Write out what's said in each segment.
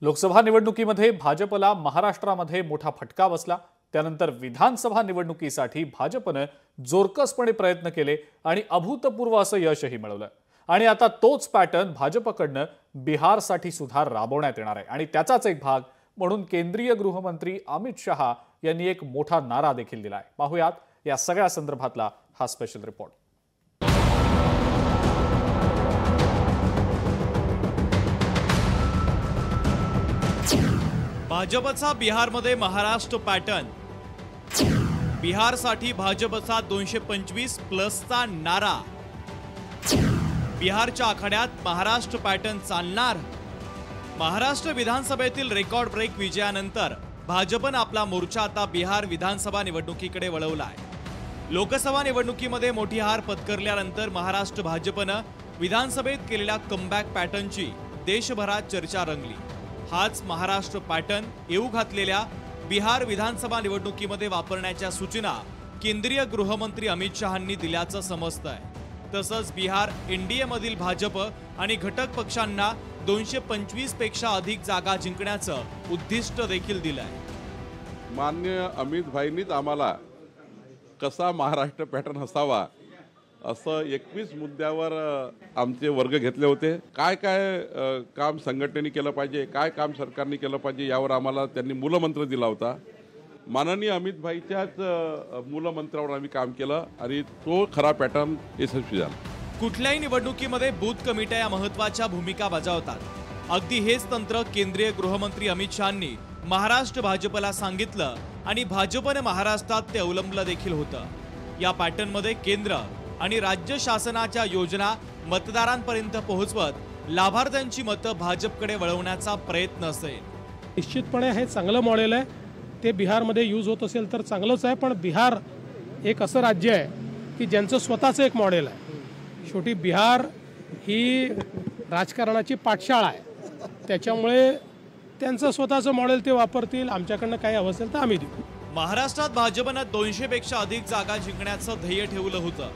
लोकसभा निवडणुकीमध्ये भाजपला महाराष्ट्रामध्ये मोठा फटका बसला। त्यानंतर विधानसभा निवडणुकीसाठी भाजपने जोरकसपणे प्रयत्न केले आणि अभूतपूर्व असं यशही मिळवलं। आणि आता तोच पॅटर्न भाजपकडनं बिहारसाठी सुद्धा राबवण्यात येणार आहे आणि त्याचाच एक भाग म्हणून केंद्रीय गृहमंत्री अमित शहा यांनी एक मोठा नारा देखील दिलाय। पाहूयात या सगळ्या संदर्भातला हा स्पेशल रिपोर्ट। भाजपचा बिहारमध्ये महाराष्ट्र पॅटर्न। बिहारसाठी भाजपचा 225 प्लसचा नारा। बिहारच्या आखाड्यात महाराष्ट्र पॅटर्न चालणार। महाराष्ट्र विधानसभेतील रेकॉर्ड ब्रेक विजयानंतर भाजपने आपला मोर्चा आता बिहार विधानसभा निवडणुकीकडे वळवलाय। लोकसभा निवडणुकीमध्ये मोठी हार पत्करल्यानंतर महाराष्ट्र भाजपने विधानसभेत केलेल्या कमबॅक पॅटर्नची देशभरात चर्चा रंगली। हाच महाराष्ट्र पॅटर्न येऊ घातलेल्या बिहार विधानसभा निवडणुकीमध्ये वापरण्याच्या सूचना केंद्रीय गृहमंत्री अमित शहांनी दिल्याचं समजतंय। तसंच बिहार एनडीए मधील भाजप आणि घटक पक्षांना 225 पेक्षा अधिक जागा जिंकण्याचं उद्दिष्ट देखील दिलंय। माननीय अमित भाईंनीच आम्हाला कसा महाराष्ट्र पॅटर्न असावा असं 21 मुद्द्यावर आमचे वर्ग घेतले होते। काय काम संघटनेने केलं पाहिजे, काय काम सरकारने केलं पाहिजे यावर आम्हाला त्यांनी मूलमंत्र दिला होता। माननीय अमित भाईच्याच मूलमंत्रावर आम्ही काम केलं आणि तो खरा पॅटर्न यशस्वी झाला। कुठल्याही निवडणुकीमध्ये बूथ कमिट्या या महत्त्वाच्या भूमिका बजावतात। अगदी हेच तंत्र केंद्रीय गृहमंत्री अमित शहांनी महाराष्ट्र भाजपला सांगितलं आणि भाजपने महाराष्ट्रात ते अवलंबलं देखील होतं। या पॅटर्नमध्ये केंद्र आणि राज्य शासनाच्या योजना मतदारांपर्यंत पोहोचवत लाभार्थ्यांची मतं भाजपकडे वळवण्याचा प्रयत्न असेल। निश्चितपणे हे चांगलं मॉडेल आहे, ते बिहारमध्ये यूज होत असेल तर चांगलंच आहे। पण बिहार एक असं राज्य आहे की ज्यांचं स्वतःचं एक मॉडेल आहे। शेवटी बिहार ही राजकारणाची पाठशाळा आहे, त्याच्यामुळे त्यांचं स्वतःचं मॉडेल ते वापरतील। आमच्याकडनं काही हवं असेल तर आम्ही देऊ। महाराष्ट्रात भाजपनं 200 पेक्षा अधिक जागा जिंकण्याचं ध्येय ठेवलं होतं।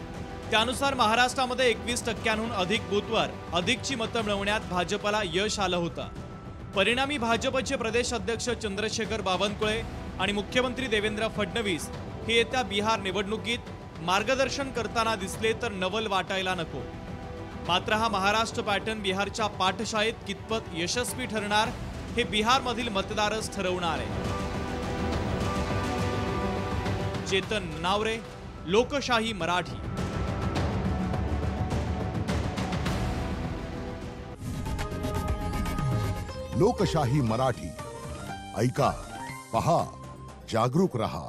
त्यानुसार महाराष्ट्रामध्ये 21% अधिक बूथवर अधिकची मतं मिळवण्यात भाजपला यश आलं होतं। परिणामी भाजपचे प्रदेश अध्यक्ष चंद्रशेखर बावनकुळे आणि मुख्यमंत्री देवेंद्र फडणवीस हे येत्या बिहार निवडणुकीत मार्गदर्शन करताना दिसले तर नवल वाटायला नको। मात्र हा महाराष्ट्र पॅटर्न बिहारच्या पाठशाळेत कितपत यशस्वी ठरणार हे बिहारमधील मतदारच ठरवणार आहे। चेतन नावरे, लोकशाही मराठी। लोकशाही मराठी ऐका, पहा, जागरूक रहा।